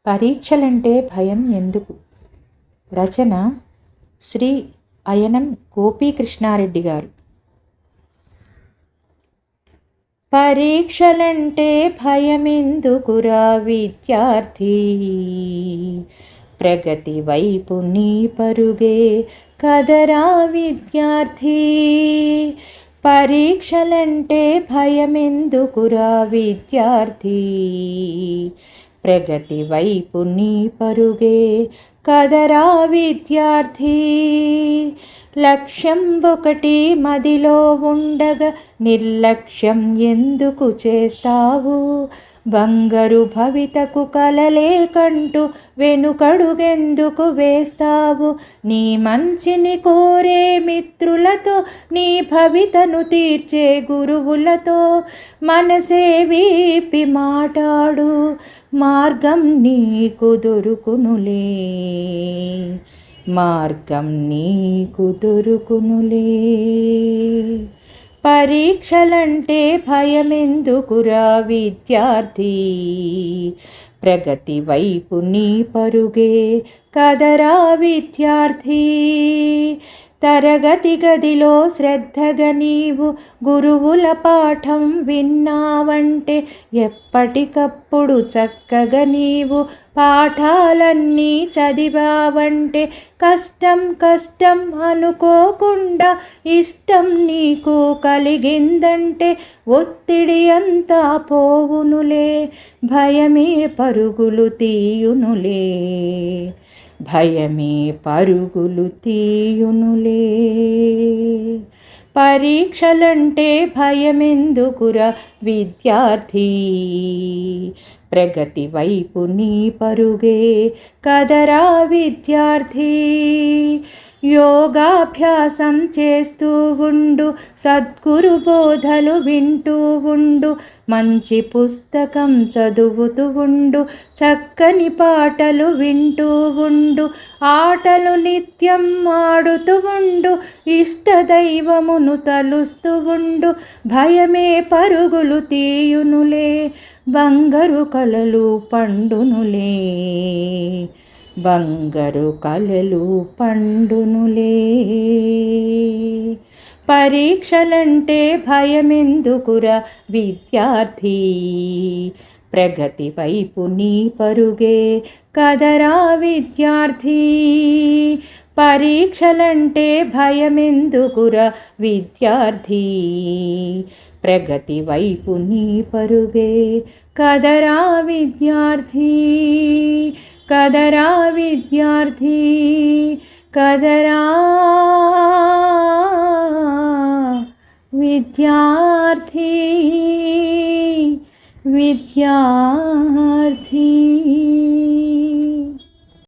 పరీక్షలంటే భయం ఎందుకు? రచన శ్రీ అయనం గోపీకృష్ణారెడ్డి గారు. పరీక్షలంటే భయమెందుకురా విద్యార్థి, ప్రగతి వైపు నీ పరుగే కదరా విద్యార్థి. పరీక్షలంటే భయమెందుకురా విద్యార్థి, ప్రగతి వైపు నీ పరుగే కదరా విద్యార్థి. లక్ష్యం ఒకటి మదిలో ఉండగా నిర్లక్ష్యం ఎందుకు చేస్తావు? బంగారు భవితకు కలలే కంటూ వెనుకడుగెందుకు వేస్తావు? నీ మంచిని కోరే మిత్రులతో, నీ భవితను తీర్చే గురువులతో మనసే వీపి మాటాడు, మార్గం నీకు దొరుకునులే, మార్గం నీకు దొరుకునులే. పరీక్షలంటే భయమెందుకురా విద్యార్థి, ప్రగతి వైపు నీ పరుగే కదరా విద్యార్థి. తరగతి గదిలో శ్రద్ధగా నీవు గురువుల పాఠం విన్నావంటే, ఎప్పటికప్పుడు చక్కగా నీవు పాఠాలన్నీ చదివావంటే, కష్టం కష్టం అనుకోకుండా ఇష్టం నీకు కలిగిందంటే, ఒత్తిడి అంతా పోవునులే, భయమే పరుగులు తీయునులే, భయమే పరుగులు తీయునులే. పరీక్షలంటే భయమెందుకురా విద్యార్థి, ప్రగతి వైపు నీ పరుగే కదరా విద్యార్థి. యోగాభ్యాసం చేస్తూ ఉండు, సద్గురు బోధలు వింటూ ఉండు, మంచి పుస్తకం చదువుతూ ఉండు, చక్కని పాటలు వింటూ ఉండు, ఆటలు నిత్యం ఆడుతూ ఉండు, ఇష్టదైవమును తలుస్తూ ఉండు, భయమే పరుగులు తీయునులే, బంగారు కలలు పండునులే, బంగారు కలలు పండునులే. పరీక్షలంటే భయమెందుకురా విద్యార్థి, ప్రగతి వైపు నీ పరుగే కదరా విద్యార్థి. పరీక్షలంటే భయమెందుకురా విద్యార్థి, ప్రగతి వైపు నీ పరుగే కదరా విద్యార్థి, కదరా విద్యార్థి, కదరా విద్యార్థి, విద్యార్థి.